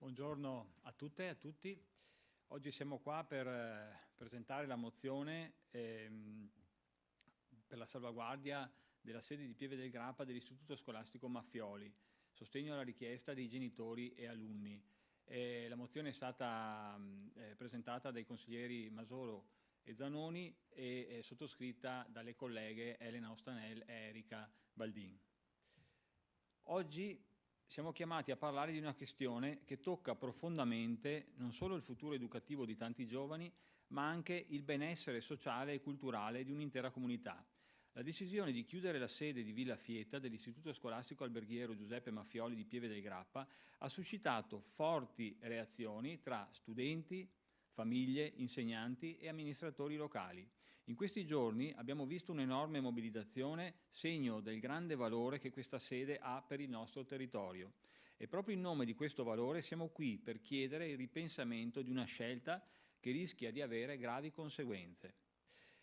Buongiorno a tutte e a tutti. Oggi siamo qua per presentare la mozione per la salvaguardia della sede di Pieve del Grappa dell'Istituto Scolastico Maffioli, sostegno alla richiesta dei genitori e alunni. La mozione è stata presentata dai consiglieri Masolo e Zanoni e è sottoscritta dalle colleghe Elena Ostanel e Erika Baldin. Oggi siamo chiamati a parlare di una questione che tocca profondamente non solo il futuro educativo di tanti giovani, ma anche il benessere sociale e culturale di un'intera comunità. La decisione di chiudere la sede di Villa Fieta dell'Istituto Scolastico Alberghiero Giuseppe Maffioli di Pieve del Grappa ha suscitato forti reazioni tra studenti, famiglie, insegnanti e amministratori locali. In questi giorni abbiamo visto un'enorme mobilitazione, segno del grande valore che questa sede ha per il nostro territorio. E proprio in nome di questo valore siamo qui per chiedere il ripensamento di una scelta che rischia di avere gravi conseguenze.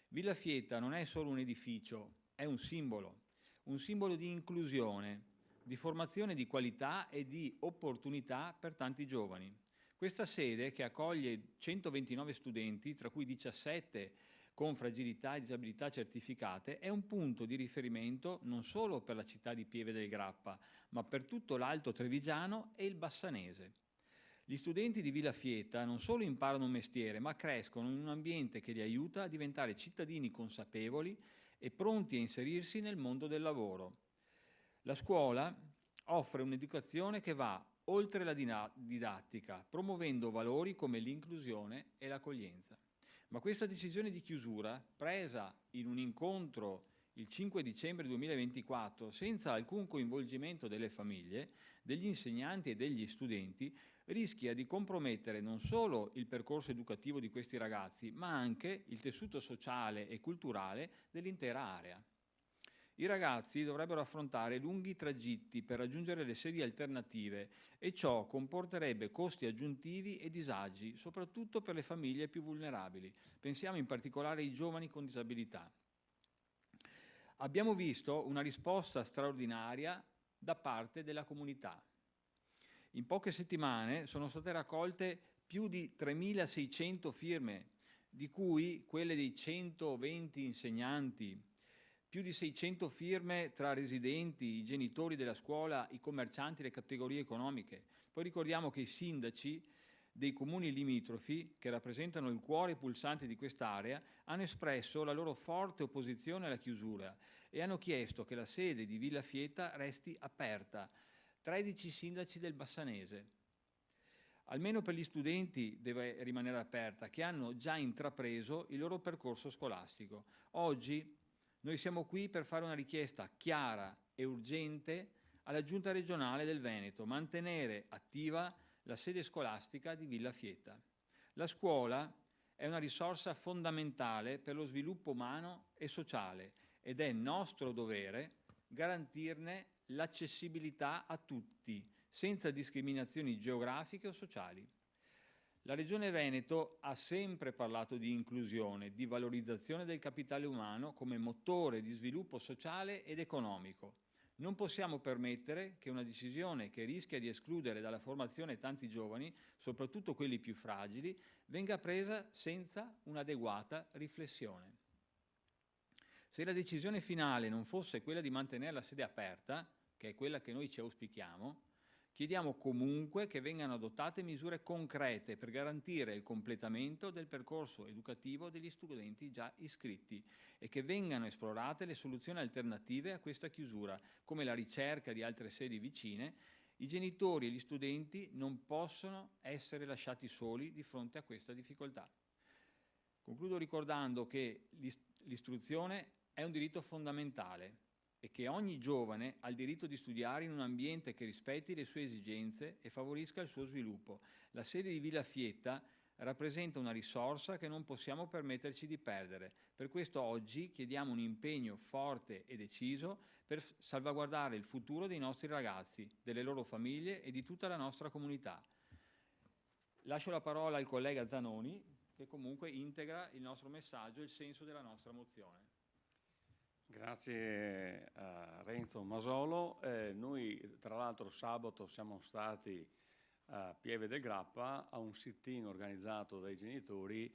Villa Fieta non è solo un edificio, è un simbolo di inclusione, di formazione di qualità e di opportunità per tanti giovani. Questa sede, che accoglie 129 studenti, tra cui 17 con fragilità e disabilità certificate, è un punto di riferimento non solo per la città di Pieve del Grappa, ma per tutto l'Alto Trevigiano e il Bassanese. Gli studenti di Villa Fieta non solo imparano un mestiere, ma crescono in un ambiente che li aiuta a diventare cittadini consapevoli e pronti a inserirsi nel mondo del lavoro. La scuola offre un'educazione che va oltre la didattica, promuovendo valori come l'inclusione e l'accoglienza. Ma questa decisione di chiusura, presa in un incontro il 5 dicembre 2024, senza alcun coinvolgimento delle famiglie, degli insegnanti e degli studenti, rischia di compromettere non solo il percorso educativo di questi ragazzi, ma anche il tessuto sociale e culturale dell'intera area. I ragazzi dovrebbero affrontare lunghi tragitti per raggiungere le sedi alternative e ciò comporterebbe costi aggiuntivi e disagi, soprattutto per le famiglie più vulnerabili. Pensiamo in particolare ai giovani con disabilità. Abbiamo visto una risposta straordinaria da parte della comunità. In poche settimane sono state raccolte più di 3.600 firme, di cui quelle dei 120 insegnanti, più di 600 firme tra residenti, i genitori della scuola, i commercianti, le categorie economiche. Poi ricordiamo che i sindaci dei comuni limitrofi, che rappresentano il cuore pulsante di quest'area, hanno espresso la loro forte opposizione alla chiusura e hanno chiesto che la sede di Villa Fieta resti aperta. 13 sindaci del Bassanese. Almeno per gli studenti deve rimanere aperta, che hanno già intrapreso il loro percorso scolastico. Oggi noi siamo qui per fare una richiesta chiara e urgente alla Giunta regionale del Veneto, mantenere attiva la sede scolastica di Villa Fieta. La scuola è una risorsa fondamentale per lo sviluppo umano e sociale ed è nostro dovere garantirne l'accessibilità a tutti, senza discriminazioni geografiche o sociali. La Regione Veneto ha sempre parlato di inclusione, di valorizzazione del capitale umano come motore di sviluppo sociale ed economico. Non possiamo permettere che una decisione che rischia di escludere dalla formazione tanti giovani, soprattutto quelli più fragili, venga presa senza un'adeguata riflessione. Se la decisione finale non fosse quella di mantenere la sede aperta, che è quella che noi ci auspichiamo, chiediamo comunque che vengano adottate misure concrete per garantire il completamento del percorso educativo degli studenti già iscritti e che vengano esplorate le soluzioni alternative a questa chiusura, come la ricerca di altre sedi vicine. I genitori e gli studenti non possono essere lasciati soli di fronte a questa difficoltà. Concludo ricordando che l'istruzione è un diritto fondamentale e che ogni giovane ha il diritto di studiare in un ambiente che rispetti le sue esigenze e favorisca il suo sviluppo. La sede di Villa Fieta rappresenta una risorsa che non possiamo permetterci di perdere. Per questo oggi chiediamo un impegno forte e deciso per salvaguardare il futuro dei nostri ragazzi, delle loro famiglie e di tutta la nostra comunità. Lascio la parola al collega Zanoni, che comunque integra il nostro messaggio e il senso della nostra mozione. Grazie a Renzo Masolo. Noi tra l'altro sabato siamo stati a Pieve del Grappa a un sit-in organizzato dai genitori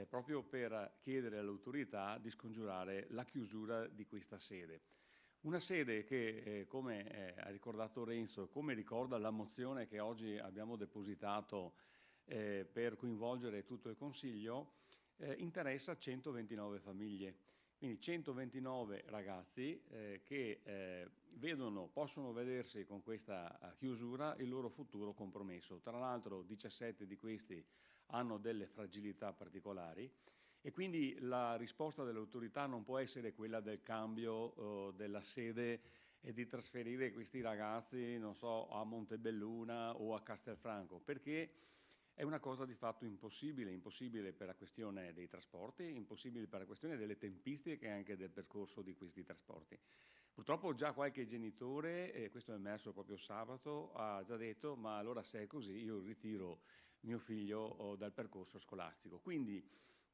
proprio per chiedere all'autorità di scongiurare la chiusura di questa sede. Una sede che, come ha ricordato Renzo, come ricorda la mozione che oggi abbiamo depositato per coinvolgere tutto il Consiglio, interessa 129 famiglie. Quindi 129 ragazzi che possono vedersi con questa chiusura il loro futuro compromesso. Tra l'altro 17 di questi hanno delle fragilità particolari e quindi la risposta dell'autorità non può essere quella del cambio della sede e di trasferire questi ragazzi, non so, a Montebelluna o a Castelfranco, perché è una cosa di fatto impossibile per la questione dei trasporti, impossibile per la questione delle tempistiche e anche del percorso di questi trasporti. Purtroppo già qualche genitore, e questo è emerso proprio sabato, ha già detto: ma allora se è così io ritiro mio figlio dal percorso scolastico. Quindi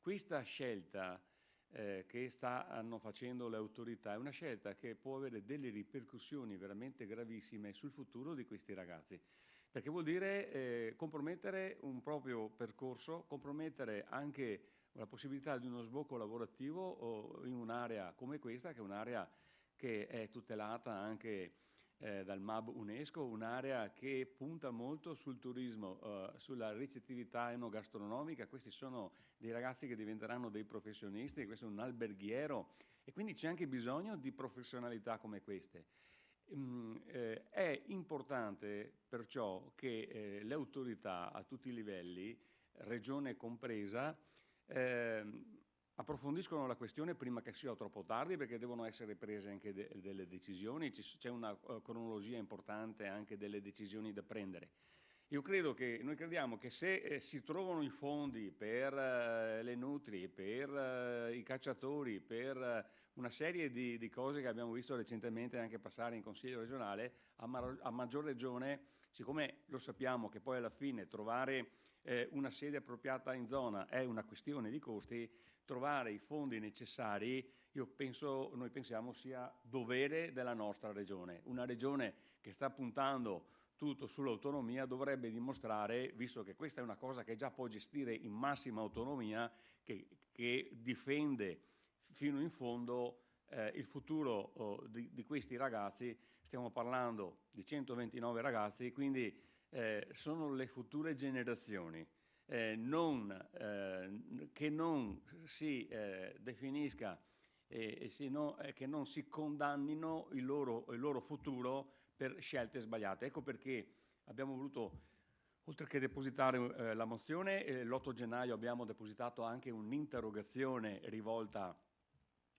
questa scelta che stanno facendo le autorità è una scelta che può avere delle ripercussioni veramente gravissime sul futuro di questi ragazzi, perché vuol dire compromettere un proprio percorso, compromettere anche la possibilità di uno sbocco lavorativo in un'area come questa, che è un'area che è tutelata anche dal MAB UNESCO, un'area che punta molto sul turismo, sulla ricettività enogastronomica. Questi sono dei ragazzi che diventeranno dei professionisti, questo è un alberghiero e quindi c'è anche bisogno di professionalità come queste. È importante perciò che le autorità a tutti i livelli, regione compresa, approfondiscono la questione prima che sia troppo tardi, perché devono essere prese anche delle decisioni, c'è una cronologia importante anche delle decisioni da prendere. Noi crediamo che se si trovano i fondi per le nutrie, per i cacciatori, per una serie di cose che abbiamo visto recentemente anche passare in Consiglio regionale, a maggior ragione, siccome lo sappiamo che poi alla fine trovare una sede appropriata in zona è una questione di costi, trovare i fondi necessari, noi pensiamo sia dovere della nostra regione. Una regione che sta puntando tutto sull'autonomia dovrebbe dimostrare, visto che questa è una cosa che già può gestire in massima autonomia, che difende fino in fondo il futuro di questi ragazzi. Stiamo parlando di 129 ragazzi, quindi sono le future generazioni. Che non si definisca che non si condannino il loro futuro per scelte sbagliate. Ecco perché abbiamo voluto, oltre che depositare la mozione, l'8 gennaio abbiamo depositato anche un'interrogazione rivolta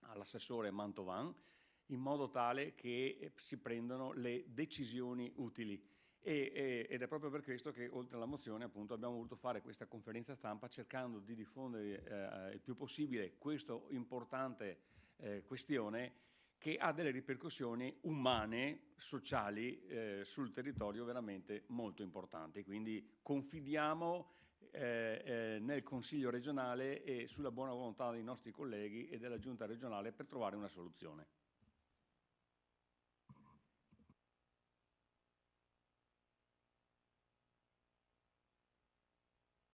all'assessore Mantovan, in modo tale che si prendano le decisioni utili. Ed è proprio per questo che oltre alla mozione appunto abbiamo voluto fare questa conferenza stampa cercando di diffondere il più possibile questa importante questione che ha delle ripercussioni umane, sociali sul territorio veramente molto importanti. Quindi confidiamo nel Consiglio regionale e sulla buona volontà dei nostri colleghi e della Giunta regionale per trovare una soluzione.